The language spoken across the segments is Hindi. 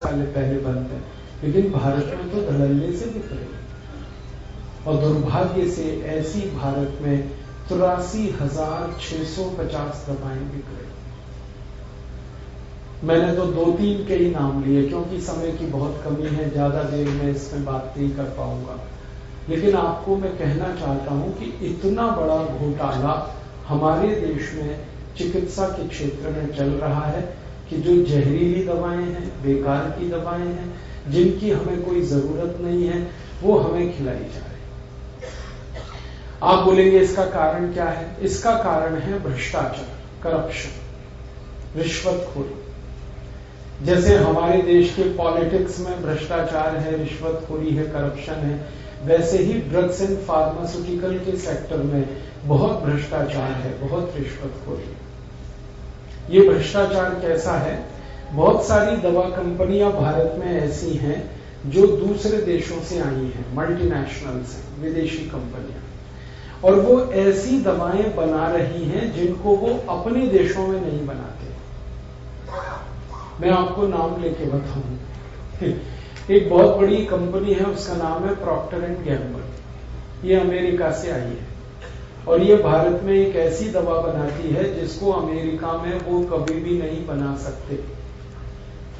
साल पहले बंद है, लेकिन भारत में तो धड़ल्ले से बिक रही है। और दुर्भाग्य से ऐसी भारत में 83,650 दवाएं बिक रही। मैंने तो 2-3 के ही नाम लिए, क्योंकि समय की बहुत कमी है, ज्यादा देर में इसमें बात नहीं कर पाऊंगा। लेकिन आपको मैं कहना चाहता हूं कि इतना बड़ा घोटाला हमारे देश में चिकित्सा के क्षेत्र में चल रहा है कि जो जहरीली दवाएं हैं, बेकार की दवाएं हैं, जिनकी हमें कोई जरूरत नहीं है, वो हमें खिलाई जा रही। आप बोलेंगे इसका कारण क्या है? इसका कारण है भ्रष्टाचार, करप्शन, रिश्वतखोरी। जैसे हमारे देश के पॉलिटिक्स में भ्रष्टाचार है, रिश्वतखोरी है, करप्शन है, वैसे ही ड्रग्स एंड फार्मास्यूटिकल के सेक्टर में बहुत भ्रष्टाचार है, बहुत रिश्वतखोरी है। ये भ्रष्टाचार कैसा है? बहुत सारी दवा कंपनियां भारत में ऐसी हैं जो दूसरे देशों से आई हैं, मल्टीनेशनल्स हैं, विदेशी कंपनियां, और वो ऐसी दवाएं बना रही हैं जिनको वो अपने देशों में नहीं बनाते। मैं आपको नाम लेके बताऊं। एक बहुत बड़ी कंपनी है, उसका नाम है प्रॉक्टर एंड गैम्बल। ये अमेरिका से आई है और ये भारत में एक ऐसी दवा बनाती है जिसको अमेरिका में वो कभी भी नहीं बना सकते,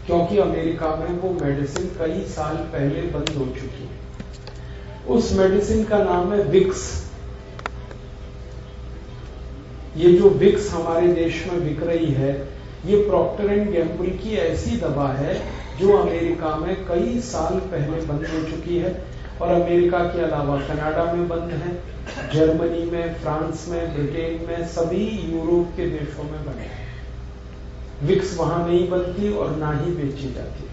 क्योंकि अमेरिका में वो मेडिसिन कई साल पहले बंद हो चुकी है। उस मेडिसिन का नाम है विक्स। ये जो विक्स हमारे देश में बिक रही है, ये प्रॉक्टर एंड गैम्बल की ऐसी दवा है जो अमेरिका में कई साल पहले बंद हो चुकी है, और अमेरिका के अलावा कनाडा में बंद है, जर्मनी में, फ्रांस में, ब्रिटेन में, सभी यूरोप के देशों में बंद है। विक्स वहां नहीं बनती और ना ही बेची जाती है।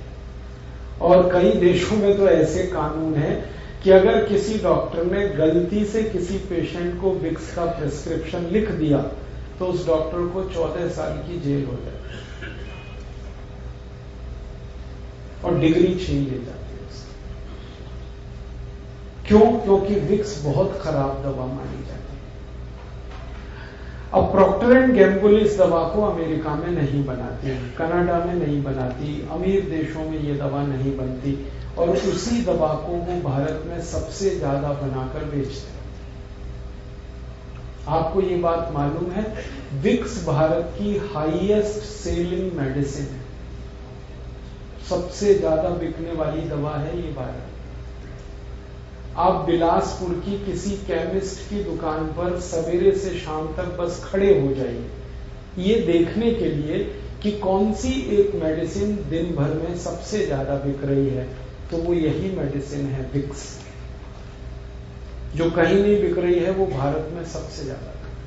और कई देशों में तो ऐसे कानून है कि अगर किसी डॉक्टर ने गलती से किसी पेशेंट को विक्स का प्रिस्क्रिप्शन लिख दिया तो उस डॉक्टर को 14 साल की जेल हो जाती है और डिग्री छीन ली जाती है उसकी। क्यों? क्योंकि विक्स बहुत खराब दवा मानी जाती है। अब प्रॉक्टर एंड गैम्बल इस दवा को अमेरिका में नहीं बनाती, कनाडा में नहीं बनाती, अमीर देशों में ये दवा नहीं बनती, और उसी दवा को वो भारत में सबसे ज्यादा बनाकर बेचते हैं। आपको ये बात मालूम है, विक्स भारत की हाईएस्ट सेलिंग मेडिसिन है, सबसे ज्यादा बिकने वाली दवा है ये भारत। आप बिलासपुर की किसी केमिस्ट की दुकान पर सवेरे से शाम तक बस खड़े हो जाइए, ये देखने के लिए कि कौन सी एक मेडिसिन दिन भर में सबसे ज्यादा बिक रही है, तो वो यही मेडिसिन है विक्स। जो कहीं नहीं बिक रही है वो भारत में सबसे ज्यादा बिक रही है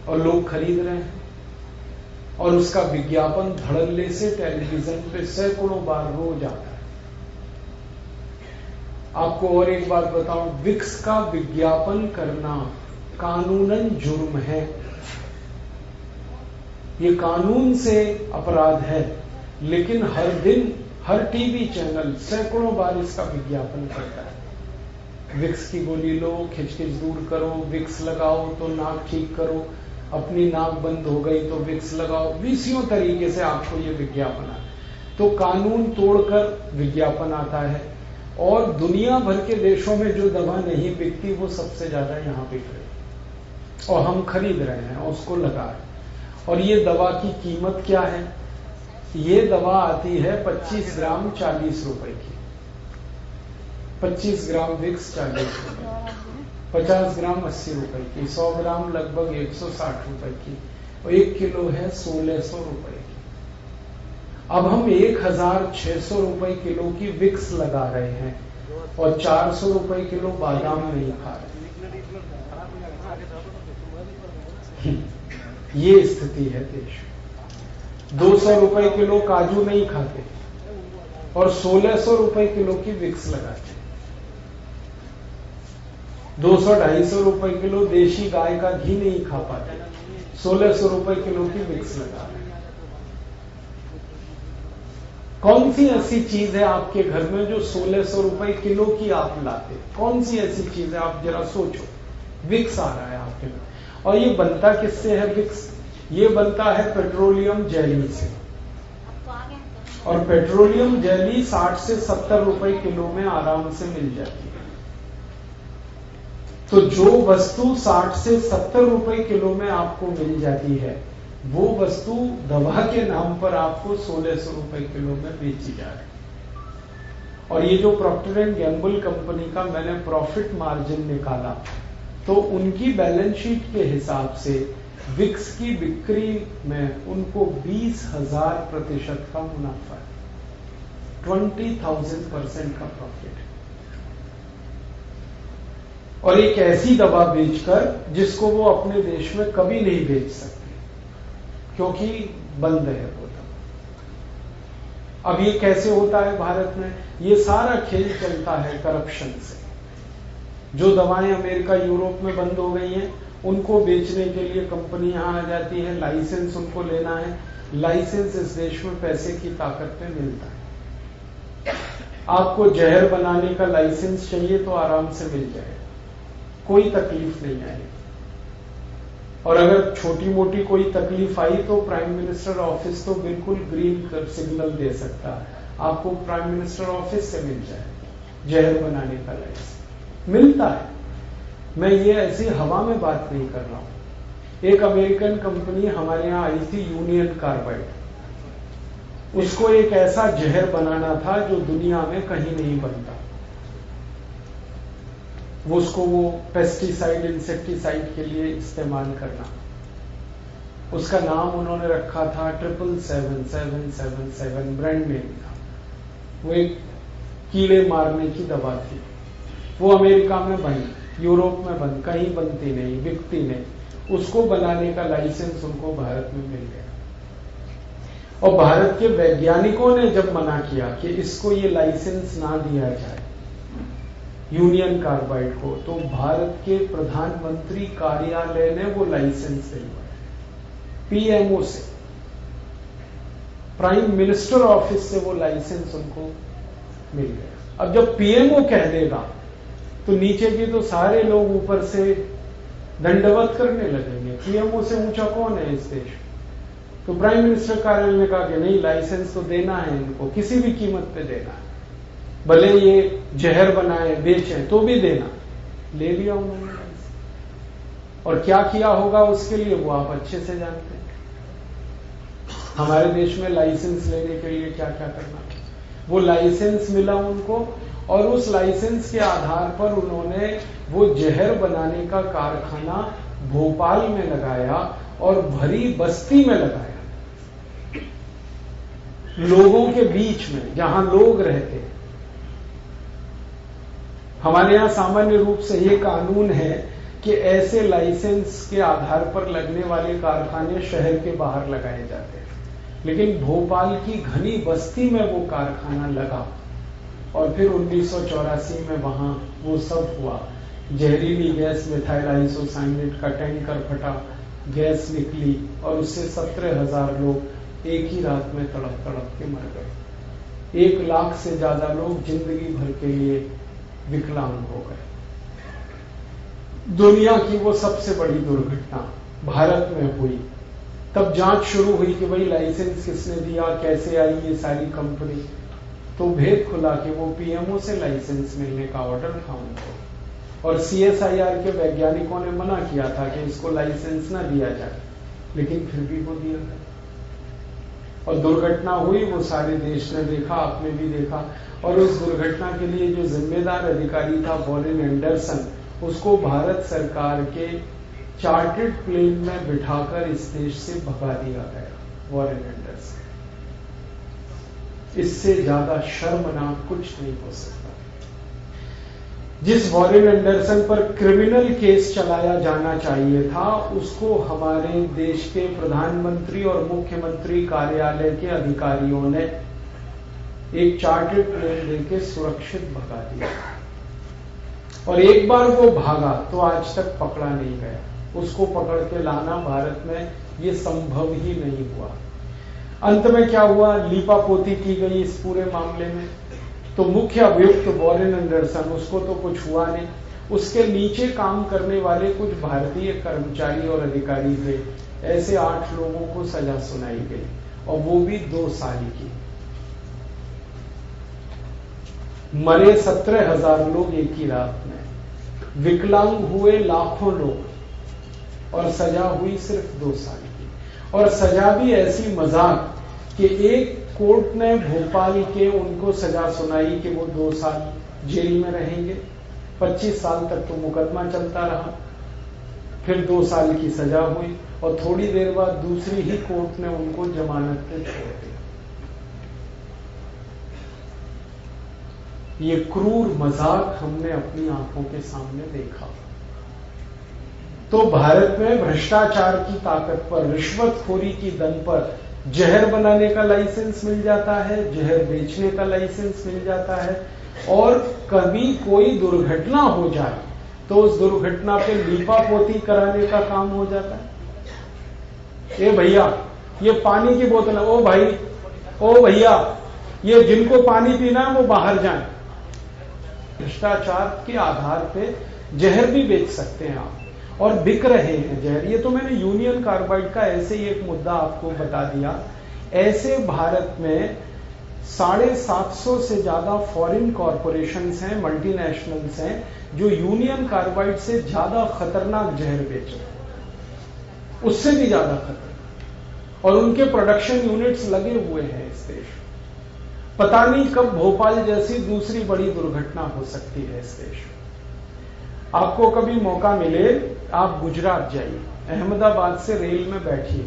और लोग खरीद रहे हैं, और उसका विज्ञापन धड़ल्ले से टेलीविजन पे सैकड़ों बार रोज आता है। आपको और एक बात बताऊं, विक्स का विज्ञापन करना कानूनन जुर्म है, ये कानून से अपराध है, लेकिन हर दिन हर टीवी चैनल सैकड़ों बार इसका विज्ञापन करता है। विक्स की गोली लो, खिचखिच दूर करो, विक्स लगाओ तो नाक ठीक करो, अपनी नाक बंद हो गई तो विक्स लगाओ, 20 तरीके से आपको ये विज्ञापन आता है। तो कानून तोड़कर विज्ञापन आता है, और दुनिया भर के देशों में जो दवा नहीं बिकती वो सबसे ज्यादा यहां बिक रही है, और हम खरीद रहे हैं और उसको लगा रहे हैं। और ये दवा की कीमत क्या है? ये दवा आती है 25 ग्राम 40 रुपए की। 25 ग्राम विक्स 40 रुपए, 50 ग्राम 80 रुपए की, 100 ग्राम लगभग 160 रुपए की, और 1 किलो है 1600 रुपए की। अब हम 1600 रुपए किलो की विक्स लगा रहे हैं और 400 रुपए किलो बादाम नहीं खा रहे। ये स्थिति है देश। 200 रुपए किलो काजू नहीं खाते और 1600 रुपए किलो की विक्स लगाते। 200-250 रुपए किलो देशी गाय का घी नहीं खा पाते, 1600 रुपए किलो की विक्स लगा रहे हैं। कौन सी ऐसी चीज है आपके घर में जो 1600 रुपए किलो की आप लाते? कौन सी ऐसी चीज है? आप जरा सोचो। विक्स आ रहा है आपके घर, और ये बनता किससे है विक्स? ये बनता है पेट्रोलियम जेली से, और पेट्रोलियम जेली 60 से 70 रुपए किलो में आराम से मिल जाती है। तो जो वस्तु 60 से 70 रुपए किलो में आपको मिल जाती है, वो वस्तु दवा के नाम पर आपको 1600 रुपए किलो में बेची जा रही है। और ये जो प्रॉक्टर एंड गैम्बल कंपनी का मैंने प्रॉफिट मार्जिन निकाला, तो उनकी बैलेंस शीट के हिसाब से विक्स की बिक्री में उनको 20,000% का मुनाफा है, 20,000% का प्रॉफिट है। और एक ऐसी दवा बेचकर जिसको वो अपने देश में कभी नहीं बेच सकते, क्योंकि बंद है वो दवा। अब ये कैसे होता है भारत में? ये सारा खेल चलता है करप्शन से। जो दवाएं अमेरिका यूरोप में बंद हो गई हैं, उनको बेचने के लिए कंपनी यहां आ जाती है, लाइसेंस उनको लेना है। लाइसेंस इस देश में पैसे की ताकत पे मिलता है। आपको जहर बनाने का लाइसेंस चाहिए तो आराम से मिल जाएगा, कोई तकलीफ नहीं आएगी। और अगर छोटी मोटी कोई तकलीफ आई तो प्राइम मिनिस्टर ऑफिस तो बिल्कुल ग्रीन सिग्नल दे सकता है, आपको प्राइम मिनिस्टर ऑफिस से मिल जाए जहर बनाने का लाइसेंस, मिलता है। मैं ये ऐसी हवा में बात नहीं कर रहा हूं। एक अमेरिकन कंपनी हमारे यहां आई थी, यूनियन कार्बाइड। उसको एक ऐसा जहर बनाना था जो दुनिया में कहीं नहीं बनता। वो पेस्टिसाइड, इंसेक्टिसाइड के लिए इस्तेमाल करना। उसका नाम उन्होंने रखा था 77777, ब्रांड नेम था। वो एक कीड़े मारने की दवा थी। वो अमेरिका में बनी, यूरोप में बंद, कहीं बनती नहीं, बिकती नहीं। उसको बनाने का लाइसेंस उनको भारत में मिल गया। और भारत के वैज्ञानिकों ने जब मना किया कि इसको ये लाइसेंस ना दिया जाए यूनियन कार्बाइड को, तो भारत के प्रधानमंत्री कार्यालय ने वो लाइसेंस दिलवाया, पीएमओ से, प्राइम मिनिस्टर ऑफिस से वो लाइसेंस उनको मिल गया। अब जब पीएमओ कह देगा तो नीचे के तो सारे लोग ऊपर से दंडवत करने लगेंगे। पीएमओ से ऊंचा कौन है इस देश में? तो प्राइम मिनिस्टर कार्यालय ने कहा कि नहीं, लाइसेंस तो देना है इनको, किसी भी कीमत पे देना है, भले ये जहर बनाए बेचें तो भी देना। ले लिया उन्होंने। और क्या किया होगा उसके लिए वो आप अच्छे से जानते हैं। हमारे देश में लाइसेंस लेने के लिए क्या क्या करना, वो लाइसेंस मिला उनको, और उस लाइसेंस के आधार पर उन्होंने वो जहर बनाने का कारखाना भोपाल में लगाया और भरी बस्ती में लगाया, लोगों के बीच में, जहां लोग रहते हैं। हमारे यहां सामान्य रूप से ये कानून है कि ऐसे लाइसेंस के आधार पर लगने वाले कारखाने शहर के बाहर लगाए जाते हैं, लेकिन भोपाल की घनी बस्ती में वो कारखाना लगा। और फिर 1984 में वहां वो सब हुआ। जहरीली गैस मिथाइल आइसोसाइनेट का टैंकर फटा, गैस निकली और उससे 17,000 लोग एक ही रात में तड़प तड़प के मर गए। 1 लाख से ज्यादा लोग जिंदगी भर के लिए विकलांग हो गए। दुनिया की वो सबसे बड़ी दुर्घटना भारत में हुई। तब जांच शुरू हुई कि भाई लाइसेंस किसने दिया, कैसे आई ये सारी कंपनी। तो भेद खुला कि वो पीएमओ से लाइसेंस मिलने का ऑर्डर था उनको, और सीएसआईआर के वैज्ञानिकों ने मना किया था कि इसको लाइसेंस ना दिया जाए, लेकिन फिर भी वो दिया गया। और दुर्घटना हुई, वो सारे देश ने देखा, आपने भी देखा। और उस दुर्घटना के लिए जो जिम्मेदार अधिकारी था वॉरेन एंडरसन, उसको भारत सरकार के चार्टर्ड प्लेन में बिठाकर इस देश से भगा दिया गया। वॉरेन एंडरसन, इससे ज्यादा शर्मनाक कुछ नहीं हो सकता। जिस वॉरेन एंडरसन पर क्रिमिनल केस चलाया जाना चाहिए था, उसको हमारे देश के प्रधानमंत्री और मुख्यमंत्री कार्यालय के अधिकारियों ने एक चार्टर्ड प्लेन देके सुरक्षित भगा दिया। और एक बार वो भागा तो आज तक पकड़ा नहीं गया। उसको पकड़ के लाना भारत में ये संभव ही नहीं हुआ। अंत में क्या हुआ, लीपापोती की गई इस पूरे मामले में। तो मुख्य अभियुक्त वॉरेन एंडरसन, उसको तो कुछ हुआ नहीं। उसके नीचे काम करने वाले कुछ भारतीय कर्मचारी और अधिकारी थे। ऐसे 8 लोगों को सजा सुनाई गई, और वो भी 2 साल की। मरे 17,000 लोग एक ही रात में, विकलांग हुए लाखों लोग, और सजा हुई सिर्फ 2 साल की। और सजा भी ऐसी मजाक कि एक कोर्ट ने भोपाल के उनको सजा सुनाई कि वो 2 साल जेल में रहेंगे, 25 साल तक तो मुकदमा चलता रहा, फिर 2 साल की सजा हुई और थोड़ी देर बाद दूसरी ही कोर्ट ने उनको जमानत पे छोड़ दिया। ये क्रूर मजाक हमने अपनी आंखों के सामने देखा। तो भारत में भ्रष्टाचार की ताकत पर, रिश्वतखोरी की दम पर जहर बनाने का लाइसेंस मिल जाता है, जहर बेचने का लाइसेंस मिल जाता है, और कभी कोई दुर्घटना हो जाए तो उस दुर्घटना पे लीपापोती कराने का काम हो जाता है। ए भैया, ये पानी की बोतल है, ओ भाई, ओ भैया, ये जिनको पानी पीना है वो बाहर जाएं। भ्रष्टाचार के आधार पे जहर भी बेच सकते हैं आप, और बिक रहे हैं जहर। ये तो मैंने यूनियन कार्बाइड का ऐसे ही एक मुद्दा आपको बता दिया। ऐसे भारत में 750 से ज्यादा फॉरेन कॉरपोरेशंस हैं, मल्टीनेशनल्स हैं, जो यूनियन कार्बाइड से ज्यादा खतरनाक जहर बेच रहे हैं, उससे भी ज्यादा खतरनाक, और उनके प्रोडक्शन यूनिट्स लगे हुए हैं इस देश। पता नहीं कब भोपाल जैसी दूसरी बड़ी दुर्घटना हो सकती है इस देश में। आपको कभी मौका मिले, आप गुजरात जाइए, अहमदाबाद से रेल में बैठिए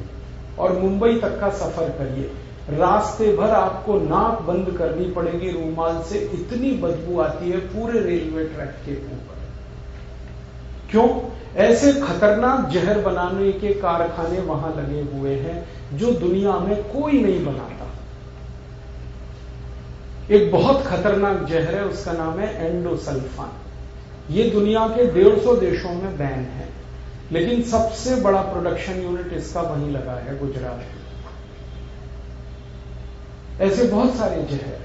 और मुंबई तक का सफर करिए। रास्ते भर आपको नाक बंद करनी पड़ेगी रूमाल से, इतनी बदबू आती है पूरे रेलवे ट्रैक के ऊपर। क्यों? ऐसे खतरनाक जहर बनाने के कारखाने वहां लगे हुए हैं जो दुनिया में कोई नहीं बनाता। एक बहुत खतरनाक जहर है, उसका नाम है एंडोसल्फान। ये दुनिया के 150 देशों में बैन है, लेकिन सबसे बड़ा प्रोडक्शन यूनिट इसका वहीं लगा है, गुजरात में। ऐसे बहुत सारे जहर,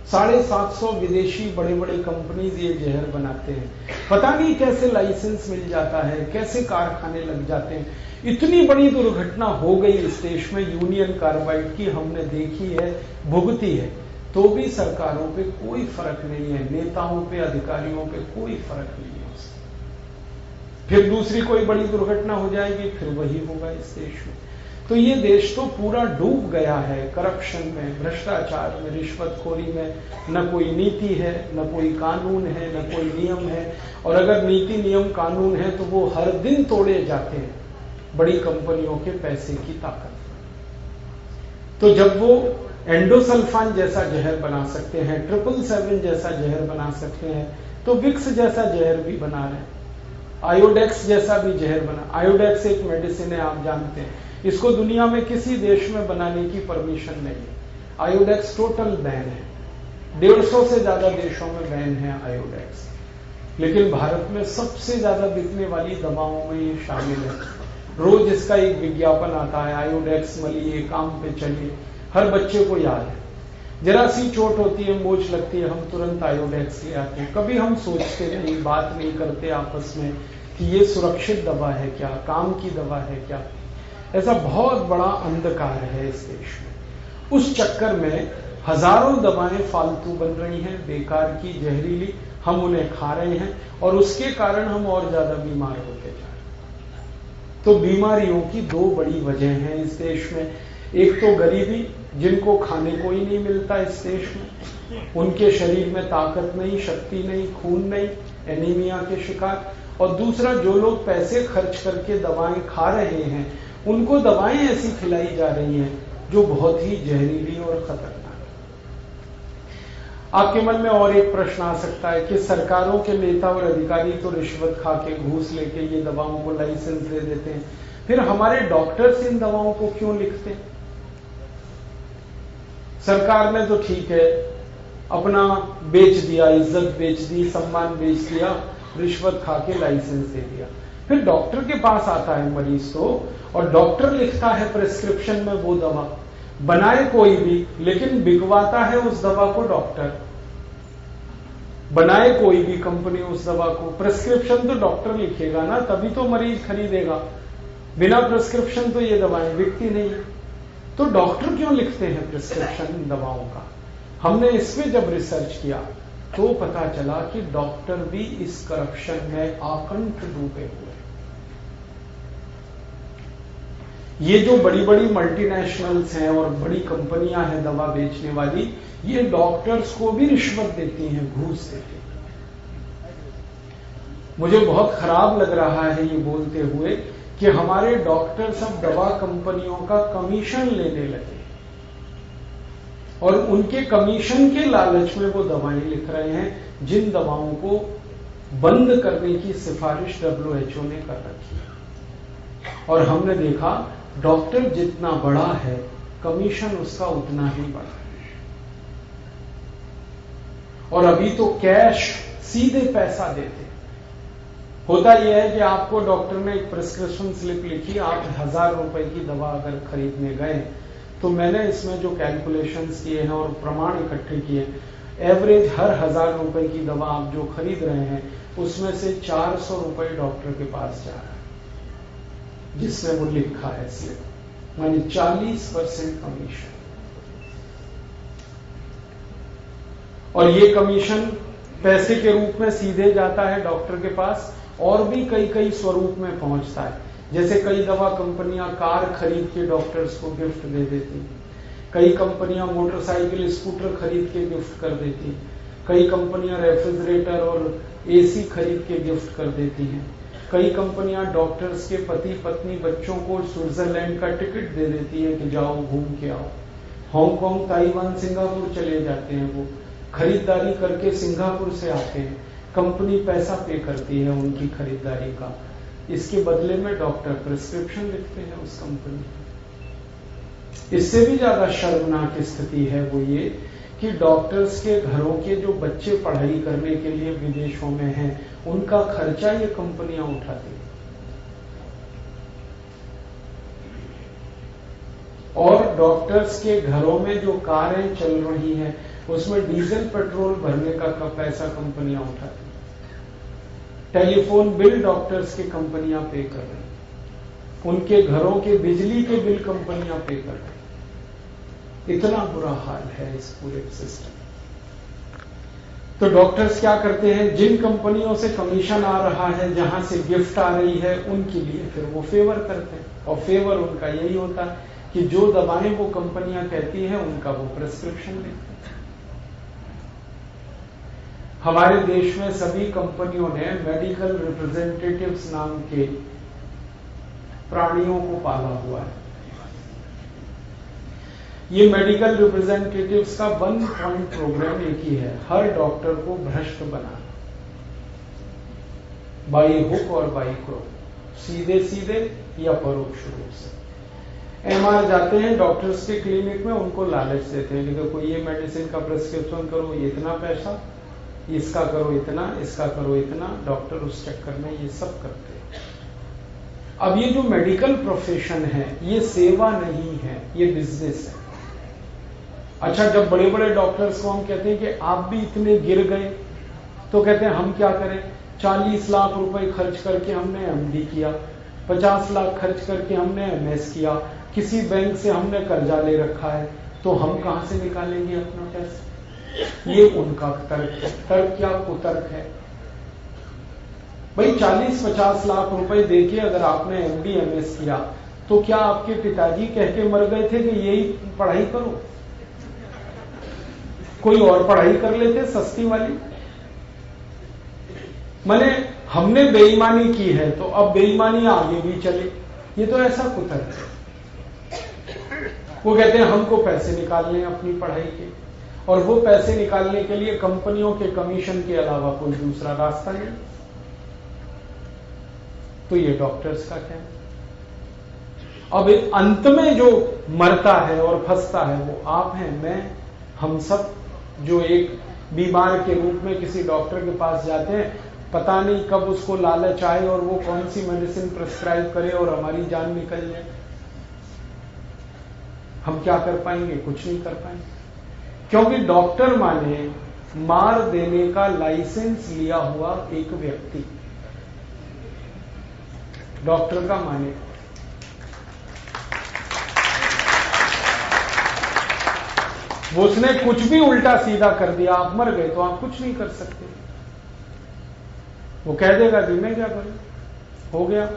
750 विदेशी बड़े बड़े कंपनीज ये जहर बनाते हैं। पता नहीं कैसे लाइसेंस मिल जाता है, कैसे कारखाने लग जाते हैं। इतनी बड़ी दुर्घटना हो गई इस देश में यूनियन कार्बाइड की, हमने देखी है, भुगती है, तो भी सरकारों पे कोई फर्क नहीं है, नेताओं पे, अधिकारियों पे कोई फर्क नहीं है उससे। फिर दूसरी कोई बड़ी दुर्घटना हो जाएगी, फिर वही होगा इस देश में। तो ये देश तो पूरा डूब गया है करप्शन में, भ्रष्टाचार में, रिश्वतखोरी में। न कोई नीति है, न कोई कानून है, न कोई नियम है, और अगर नीति नियम कानून है तो वो हर दिन तोड़े जाते हैं बड़ी कंपनियों के पैसे की ताकत। तो जब वो एंडोसल्फान जैसा जहर बना सकते हैं, 777 जैसा जहर बना सकते हैं, तो विक्स जैसा जहर भी बना रहे हैं, आयोडेक्स जैसा भी जहर बना। आयोडेक्स एक मेडिसिन है, आप जानते हैं, इसको दुनिया में किसी देश में बनाने की परमिशन नहीं है। आयोडेक्स टोटल बैन है, 150 से ज्यादा देशों में बैन है आयोडेक्स, लेकिन भारत में सबसे ज्यादा बिकने वाली दवाओं में ये शामिल है। रोज इसका एक विज्ञापन आता है, आयोडेक्स मलिए, काम पे चलिए, हर बच्चे को याद है। जरा सी चोट होती है, मोच लगती है, हम तुरंत आयोडेक्स ले आते हैं। कभी हम सोचते नहीं, बात नहीं करते आपस में कि ये सुरक्षित दवा है क्या, काम की दवा है क्या। ऐसा बहुत बड़ा अंधकार है इस देश में। उस चक्कर में हजारों दवाएं फालतू बन रही हैं, बेकार की, जहरीली, हम उन्हें खा रहे हैं, और उसके कारण हम और ज्यादा बीमार होते जा रहे हैं। तो बीमारियों की 2 बड़ी वजह हैं इस देश में। एक तो गरीबी, जिनको खाने को ही नहीं मिलता इस देश में, उनके शरीर में ताकत नहीं, शक्ति नहीं, खून नहीं, एनीमिया के शिकार। और दूसरा, जो लोग पैसे खर्च करके दवाएं खा रहे हैं, उनको दवाएं ऐसी खिलाई जा रही हैं जो बहुत ही जहरीली और खतरनाक है। आपके मन में और एक प्रश्न आ सकता है कि सरकारों के नेता और अधिकारी तो रिश्वत खा के, घूस लेके ये दवाओं को लाइसेंस दे देते हैं, फिर हमारे डॉक्टर्स इन दवाओं को क्यों लिखते हैं? सरकार ने तो ठीक है अपना बेच दिया, इज्जत बेच दी, सम्मान बेच दिया, रिश्वत खा के लाइसेंस दे दिया। फिर डॉक्टर के पास आता है मरीज तो, और डॉक्टर लिखता है प्रिस्क्रिप्शन में वो दवा, बनाए कोई भी, लेकिन बिकवाता है उस दवा को डॉक्टर। बनाए कोई भी कंपनी उस दवा को, प्रिस्क्रिप्शन तो डॉक्टर लिखेगा ना, तभी तो मरीज खरीदेगा। बिना प्रिस्क्रिप्शन तो ये दवाएं बिकती नहीं है। तो डॉक्टर क्यों लिखते हैं प्रिस्क्रिप्शन दवाओं का? हमने इसमें जब रिसर्च किया तो पता चला कि डॉक्टर भी इस करप्शन में आकंठ डूबे हुए। ये जो बड़ी बड़ी मल्टीनेशनल्स हैं और बड़ी कंपनियां हैं दवा बेचने वाली, ये डॉक्टर्स को भी रिश्वत देती हैं, घूस देती हैं। मुझे बहुत खराब लग रहा है ये बोलते हुए कि हमारे डॉक्टर सब दवा कंपनियों का कमीशन लेने लगे और उनके कमीशन के लालच में वो दवाएं लिख रहे हैं जिन दवाओं को बंद करने की सिफारिश WHO ने कर रखी है। और हमने देखा डॉक्टर जितना बड़ा है कमीशन उसका उतना ही बड़ा है। और अभी तो कैश सीधे पैसा देते। होता यह है कि आपको डॉक्टर ने एक प्रिस्क्रिप्शन स्लिप लिखी, आप 1000 रुपए की दवा अगर खरीदने गए तो मैंने इसमें जो कैलकुलेशंस किए हैं और प्रमाण इकट्ठे किए, एवरेज हर 1000 रुपए की दवा आप जो खरीद रहे हैं उसमें से 400 रुपए डॉक्टर के पास जा रहा है, जिसमें वो लिखा है स्लिप, मानी 40% कमीशन। और ये कमीशन पैसे के रूप में सीधे जाता है डॉक्टर के पास और भी कई कई स्वरूप में पहुंचता है। जैसे कई दवा कंपनियां कार खरीद के डॉक्टर्स को गिफ्ट दे देती, कई कंपनियां मोटरसाइकिल स्कूटर खरीद के गिफ्ट कर देती, कई कंपनियां रेफ्रिजरेटर और AC खरीद के गिफ्ट कर देती हैं, कई कंपनियां डॉक्टर्स के पति पत्नी बच्चों को स्विट्जरलैंड का टिकट दे देती है कि जाओ घूम के आओ। हांगकांग, ताइवान, सिंगापुर चले जाते हैं, वो खरीदारी करके सिंगापुर से आते हैं, कंपनी पैसा पे करती है उनकी खरीदारी का, इसके बदले में डॉक्टर प्रिस्क्रिप्शन लिखते हैं उस कंपनी की। इससे भी ज्यादा शर्मनाक स्थिति है वो ये कि डॉक्टर्स के घरों के जो बच्चे पढ़ाई करने के लिए विदेशों में हैं उनका खर्चा ये कंपनियां उठाती हैं। और डॉक्टर्स के घरों में जो कारें चल रही हैं उसमें डीजल पेट्रोल भरने का पैसा कंपनियां उठाती हैं। टेलीफोन बिल डॉक्टर्स के कंपनियां पे कर रही हैं, उनके घरों के बिजली के बिल कंपनियां पे कर रही हैं। इतना बुरा हाल है इस पूरे सिस्टम। तो डॉक्टर्स क्या करते हैं, जिन कंपनियों से कमीशन आ रहा है, जहां से गिफ्ट आ रही है, उनके लिए फिर वो फेवर करते हैं। और फेवर उनका यही होता है कि जो दवाएं वो कंपनियां कहती हैं उनका वो प्रिस्क्रिप्शन लेते हैं। हमारे देश में सभी कंपनियों ने मेडिकल रिप्रेजेंटेटिव्स नाम के प्राणियों को पाला हुआ है। ये मेडिकल रिप्रेजेंटेटिव्स का 1 पॉइंट प्रोग्राम एक ही है, हर डॉक्टर को भ्रष्ट बनाना, बाई हुक और बाई क्रोक, सीधे सीधे या परोक्ष रूप से। MR जाते हैं डॉक्टर्स के क्लिनिक में, उनको लालच देते हैं कि देखो ये मेडिसिन का प्रिस्क्रिप्शन करो, ये इतना पैसा, इसका करो इतना, इसका करो इतना। डॉक्टर उस चक्कर में ये सब करते हैं। अब ये जो मेडिकल प्रोफेशन है ये सेवा नहीं है, ये बिजनेस है। अच्छा, जब बड़े बड़े डॉक्टर्स को हम कहते हैं कि आप भी इतने गिर गए, तो कहते हैं हम क्या करें, 40 लाख रुपए खर्च करके हमने MD किया, 50 लाख खर्च करके हमने MS किया, किसी बैंक से हमने कर्जा ले रखा है, तो हम कहां से निकालेंगे अपना पैसा। ये उनका तर्क है। तर्क क्या कुतर्क है भाई। 40-50 लाख रुपए देके अगर आपने MD MS किया तो क्या आपके पिताजी कह के मर गए थे कि यही पढ़ाई करो, कोई और पढ़ाई कर लेते सस्ती वाली। माने हमने बेईमानी की है तो अब बेईमानी आगे भी चले, ये तो ऐसा कुतर्क है। वो कहते हैं हमको पैसे निकालने हैं अपनी पढ़ाई के, और वो पैसे निकालने के लिए कंपनियों के कमीशन के अलावा कोई दूसरा रास्ता नहीं। तो ये डॉक्टर्स का कहना। अब अंत में जो मरता है और फंसता है वो आप हैं, मैं, हम सब, जो एक बीमार के रूप में किसी डॉक्टर के पास जाते हैं, पता नहीं कब उसको लालच आए और वो कौन सी मेडिसिन प्रिस्क्राइब करे और हमारी जान निकल जाए। हम क्या कर पाएंगे, कुछ नहीं कर पाएंगे, क्योंकि डॉक्टर माने मार देने का लाइसेंस लिया हुआ एक व्यक्ति, डॉक्टर का माने। वो उसने कुछ भी उल्टा सीधा कर दिया, आप मर गए तो आप कुछ नहीं कर सकते। वो कह देगा कि मैं क्या करूं, हो गया।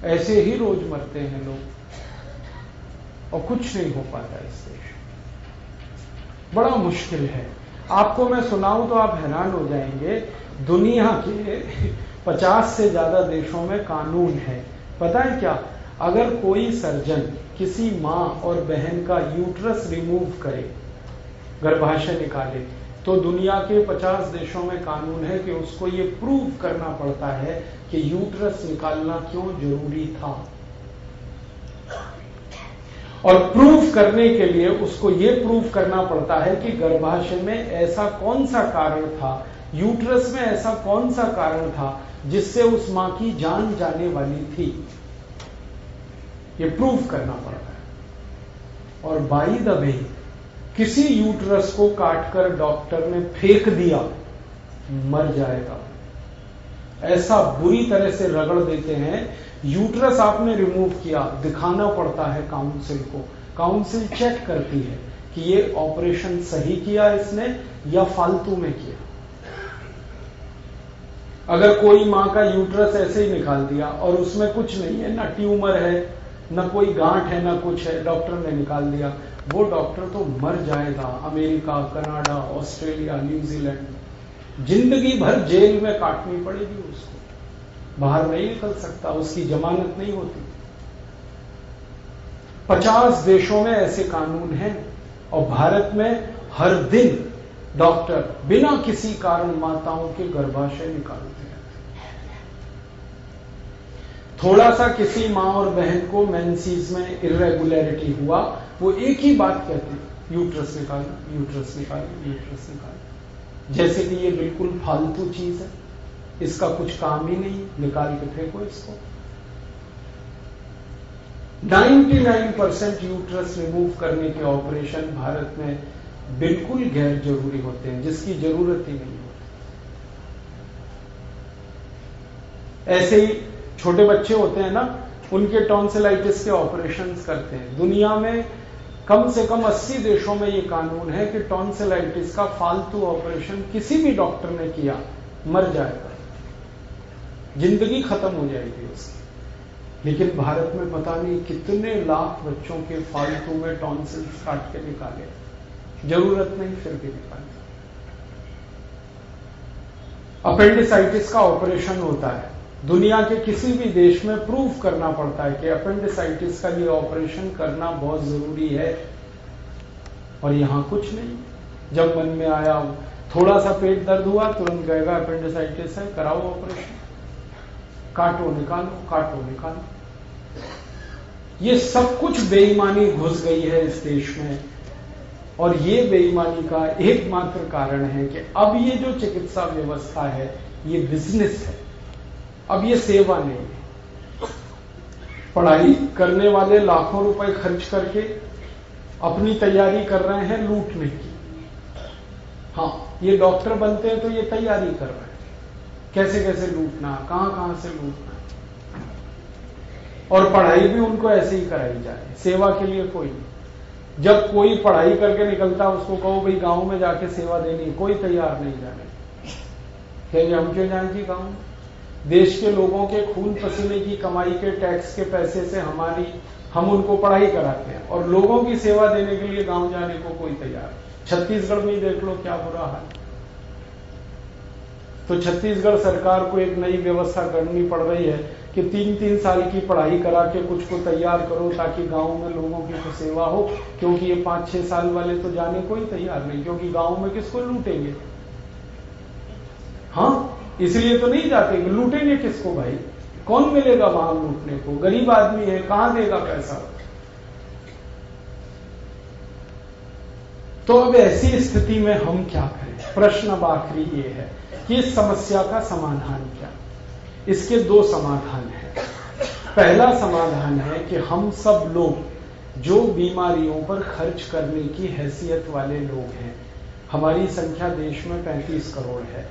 ऐसे ही रोज मरते हैं लोग और कुछ नहीं हो पाता इस देश। बड़ा मुश्किल है। आपको मैं सुनाऊं तो आप हैरान हो जाएंगे। दुनिया के 50 से ज्यादा देशों में कानून है। पता है क्या? अगर कोई सर्जन किसी मां और बहन का यूट्रस रिमूव करे, गर्भाशय निकाले, तो दुनिया के 50 देशों में कानून है कि उसको ये प्रूव करना पड़ता है कि यूट्रस निकालना क्यों जरूरी था। और प्रूव करने के लिए उसको ये प्रूव करना पड़ता है कि गर्भाशय में ऐसा कौन सा कारण था, यूट्रस में ऐसा कौन सा कारण था जिससे उस मां की जान जाने वाली थी। ये प्रूव करना पड़ता है। और बाय द वे, किसी यूट्रस को काटकर डॉक्टर ने फेंक दिया, मर जाएगा। ऐसा बुरी तरह से रगड़ देते हैं। यूट्रस आपने रिमूव किया, दिखाना पड़ता है काउंसिल को। काउंसिल चेक करती है कि ये ऑपरेशन सही किया इसने या फालतू में किया। अगर कोई मां का यूट्रस ऐसे ही निकाल दिया और उसमें कुछ नहीं है, ना ट्यूमर है, ना कोई गांठ है, ना कुछ है, डॉक्टर ने निकाल दिया, वो डॉक्टर तो मर जाएगा। अमेरिका, कनाडा, ऑस्ट्रेलिया, न्यूजीलैंड, जिंदगी भर जेल में काटनी पड़ेगी उसको, बाहर नहीं निकल सकता, उसकी जमानत नहीं होती। 50 देशों में ऐसे कानून हैं और भारत में हर दिन डॉक्टर बिना किसी कारण माताओं के गर्भाशय निकालते हैं। थोड़ा सा किसी मां और बहन को मेंसेस में इर्रेगुलरिटी हुआ, वो एक ही बात कहते हैं, यूट्रस निकालो, यूट्रस निकालो, यूट्रस निकालो। जैसे कि ये बिल्कुल फालतू चीज है, इसका कुछ काम ही नहीं, निकाल के फेंको इसको। 99% यूट्रस रिमूव करने के ऑपरेशन भारत में बिल्कुल गैर जरूरी होते हैं, जिसकी जरूरत ही नहीं होती। ऐसे ही छोटे बच्चे होते हैं ना, उनके टॉन्सिलाइटिस के ऑपरेशंस करते हैं। दुनिया में कम से कम 80 देशों में यह कानून है कि टॉन्सिलाइटिस का फालतू ऑपरेशन किसी भी डॉक्टर ने किया, मर जाएगा, जिंदगी खत्म हो जाएगी उसकी। लेकिन भारत में पता नहीं कितने लाख बच्चों के फालतू में टॉन्सिल्स काट के निकाले, जरूरत नहीं फिर भी निकाले। अपेंडिसाइटिस का ऑपरेशन होता है, दुनिया के किसी भी देश में प्रूव करना पड़ता है कि अपेंडिसाइटिस का ये ऑपरेशन करना बहुत जरूरी है, और यहां कुछ नहीं। जब मन में आया, थोड़ा सा पेट दर्द हुआ, तुरंत कहेगा अपेंडिसाइटिस है, कराओ ऑपरेशन, काटो निकालो, काटो निकालो। ये सब कुछ बेईमानी घुस गई है इस देश में, और ये बेईमानी का एकमात्र कारण है कि अब ये जो चिकित्सा व्यवस्था है, ये बिजनेस है, अब ये सेवा नहीं है। पढ़ाई करने वाले लाखों रुपए खर्च करके अपनी तैयारी कर रहे हैं लूटने की। हाँ, ये डॉक्टर बनते हैं तो ये तैयारी कर रहे हैं कैसे कैसे लूटना, कहां कहां से लूटना, और पढ़ाई भी उनको ऐसे ही कराई जाए, सेवा के लिए कोई नहीं। जब कोई पढ़ाई करके निकलता है, उसको कहो भाई गांव में जाके सेवा देनी, कोई तैयार नहीं जाने। कहेंगे हम क्यों जाएंगे गांव में? देश के लोगों के खून पसीने की कमाई के टैक्स के पैसे से हम उनको पढ़ाई कराते हैं, और लोगों की सेवा देने के लिए गांव जाने को कोई तैयार। छत्तीसगढ़ में ही देख लो क्या बुरा हाल। तो छत्तीसगढ़ सरकार को एक नई व्यवस्था करनी पड़ रही है कि 3-3 साल की पढ़ाई करा के कुछ को तैयार करो, ताकि गांव में लोगों की तो सेवा हो। क्योंकि ये 5-6 साल वाले तो जाने को ही तैयार नहीं, क्योंकि गांव में किसको लूटेंगे। हाँ, इसलिए तो नहीं जाते, लूटेंगे किसको भाई? कौन मिलेगा वहां लूटने को? गरीब आदमी है, कहां देगा पैसा? तो अब ऐसी स्थिति में हम क्या करें? प्रश्न अब आखिरी ये है कि इस समस्या का समाधान क्या? इसके 2 समाधान हैं। पहला समाधान है कि हम सब लोग जो बीमारियों पर खर्च करने की हैसियत वाले लोग हैं, हमारी संख्या देश में 35 करोड़ है।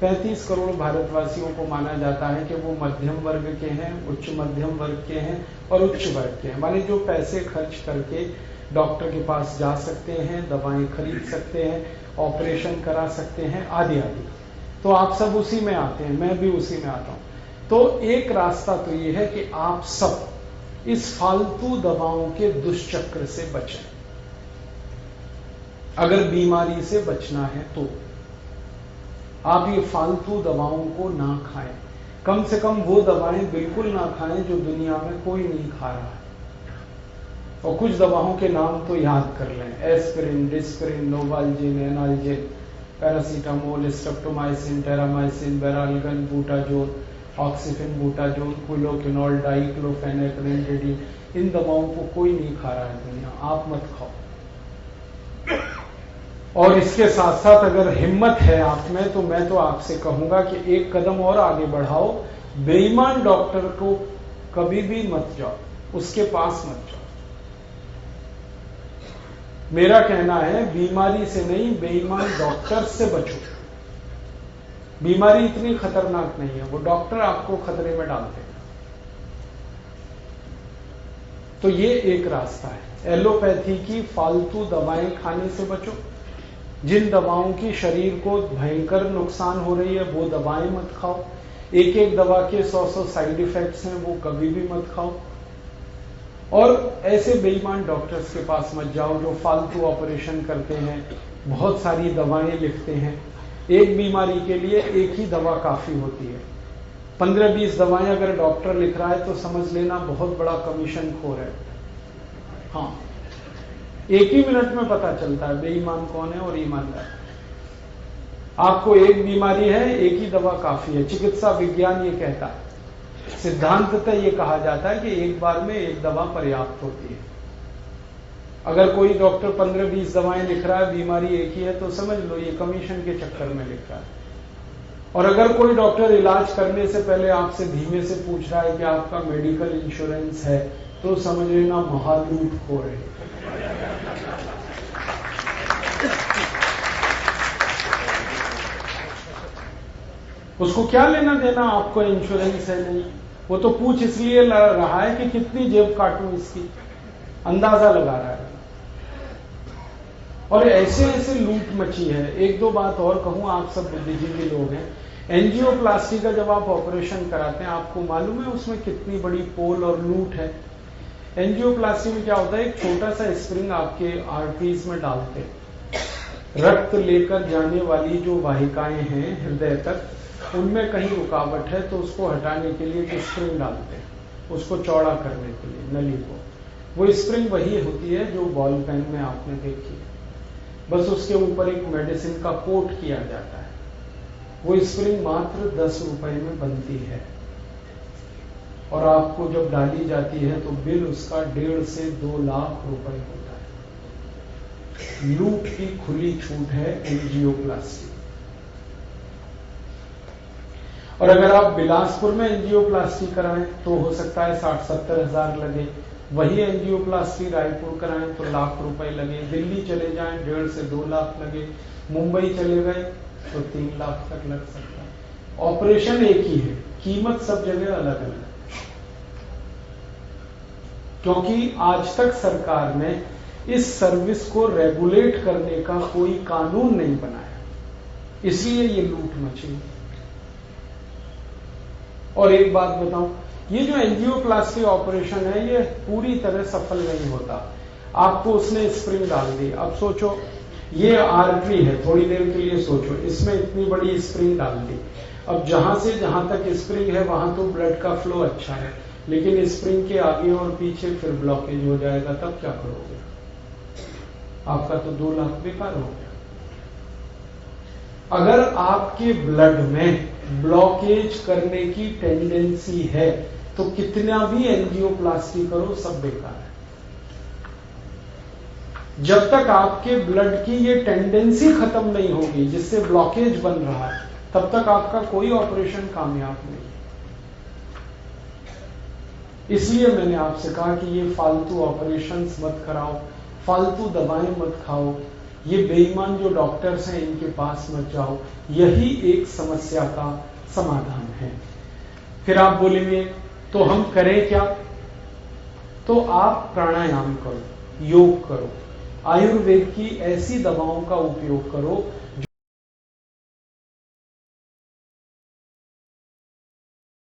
35 करोड़ भारतवासियों को माना जाता है कि वो मध्यम वर्ग के हैं, उच्च मध्यम वर्ग के हैं और उच्च वर्ग के हैं, माने जो पैसे खर्च करके डॉक्टर के पास जा सकते हैं, दवाएं खरीद सकते हैं, ऑपरेशन करा सकते हैं, आदि आदि। तो आप सब उसी में आते हैं, मैं भी उसी में आता हूं। तो एक रास्ता तो ये है कि आप सब इस फालतू दवाओं के दुष्चक्र से बचें। अगर बीमारी से बचना है तो आप ये फालतू दवाओं को ना खाएं। कम से कम वो दवाएं बिल्कुल ना खाएं जो दुनिया में कोई नहीं खा रहा है। और कुछ दवाओं के नाम तो याद कर लें: aspirin, Disprin, Novalgin, Analgin, paracetamol, streptomycin, Terramycin, Baralgan, Butazol, Oxyphen, Butazol, clioquinol, diclofenac, remdesivir. इन दवाओं को कोई नहीं खा रहा है दुनिया, आप मत खाओ। और इसके साथ साथ अगर हिम्मत है आप में तो मैं तो आपसे कहूंगा कि एक कदम और आगे बढ़ाओ। बेईमान डॉक्टर को कभी भी मत जाओ, उसके पास मत जाओ। मेरा कहना है बीमारी से नहीं, बेईमान डॉक्टर से बचो। बीमारी इतनी खतरनाक नहीं है, वो डॉक्टर आपको खतरे में डालते हैं। तो ये एक रास्ता है। एलोपैथी की फालतू दवाएं खाने से बचो। जिन दवाओं की शरीर को भयंकर नुकसान हो रही है वो दवाएं मत खाओ। एक एक दवा के 100 साइड इफेक्ट्स हैं, वो कभी भी मत खाओ। और ऐसे बेईमान डॉक्टर्स के पास मत जाओ जो फालतू ऑपरेशन करते हैं, बहुत सारी दवाएं लिखते हैं। एक बीमारी के लिए एक ही दवा काफी होती है। 15-20 दवाएं अगर डॉक्टर लिख रहा है तो समझ लेना बहुत बड़ा कमीशन खोर है। हाँ, एक ही मिनट में पता चलता है बेईमान कौन है और ईमानदार। आपको एक बीमारी है, एक ही दवा काफी है। चिकित्सा विज्ञान ये कहता है, सिद्धांततः ये कहा जाता है कि एक बार में एक दवा पर्याप्त होती है। अगर कोई डॉक्टर 15-20 दवाएं लिख रहा है, बीमारी एक ही है, तो समझ लो ये कमीशन के चक्कर में लिख रहा है। और अगर कोई डॉक्टर इलाज करने से पहले आपसे धीमे से पूछ रहा है कि आपका मेडिकल इंश्योरेंस है, तो समझ लेना महालूट खो रहे। उसको क्या लेना देना आपको इंश्योरेंस है नहीं। वो तो पूछ इसलिए रहा है कि कितनी जेब काटूं इसकी, अंदाजा लगा रहा है। और ऐसे ऐसे लूट मची है। एक दो बात और कहूं, आप सब बुद्धिजीवी लोग हैं। एंजियोप्लास्टी का जब आप ऑपरेशन कराते हैं, आपको मालूम है उसमें कितनी बड़ी पोल और लूट है। एंजियोप्लास्टी में क्या होता है, एक छोटा सा स्प्रिंग आपके आर्टरीज में डालते हैं। रक्त लेकर जाने वाली जो वाहिकाएं हैं हृदय तक, उनमें कहीं रुकावट है तो उसको हटाने के लिए एक स्प्रिंग डालते हैं, उसको चौड़ा करने के लिए नली को। वो स्प्रिंग वही होती है जो बॉल पेन में आपने देखी है, बस उसके ऊपर एक मेडिसिन का कोट किया जाता है। वो स्प्रिंग मात्र 10 रुपए में बनती है और आपको जब डाली जाती है तो बिल उसका 1.5 से 2 लाख रुपए होता है। लूट की खुली छूट है एंजियोप्लास्टी। और अगर आप बिलासपुर में एंजियोप्लास्टी कराएं तो हो सकता है 60-70 हजार लगे। वही एंजियोप्लास्टी रायपुर कराएं तो लाख रुपए लगे। दिल्ली चले जाएं 1.5 से 2 लाख लगे। मुंबई चले गए तो 3 लाख तक लग सकता है। ऑपरेशन एक ही है, कीमत सब जगह अलग अलग। क्योंकि आज तक सरकार ने इस सर्विस को रेगुलेट करने का कोई कानून नहीं बनाया, इसलिए ये लूट मची। और एक बात बताऊं, ये जो एंजियोप्लास्टी ऑपरेशन है ये पूरी तरह सफल नहीं होता। आपको उसने स्प्रिंग डाल दी, अब सोचो ये आर्टरी है, थोड़ी देर के लिए सोचो, इसमें इतनी बड़ी स्प्रिंग डाल दी। अब जहां से जहां तक स्प्रिंग है वहां तो ब्लड का फ्लो अच्छा है, लेकिन स्प्रिंग के आगे और पीछे फिर ब्लॉकेज हो जाएगा, तब क्या करोगे? आपका तो 2 लाख बेकार हो गया। अगर आपके ब्लड में ब्लॉकेज करने की टेंडेंसी है तो कितना भी एंजियोप्लास्टी करो सब बेकार है। जब तक आपके ब्लड की ये टेंडेंसी खत्म नहीं होगी जिससे ब्लॉकेज बन रहा है, तब तक आपका कोई ऑपरेशन कामयाब नहीं। इसलिए मैंने आपसे कहा कि ये फालतू ऑपरेशंस मत कराओ, फालतू दवाएं मत खाओ, ये बेईमान जो डॉक्टर्स हैं इनके पास मत जाओ। यही एक समस्या का समाधान है। फिर आप बोलेंगे तो हम करें क्या? तो आप प्राणायाम करो। योग करो, आयुर्वेद की ऐसी दवाओं का उपयोग करो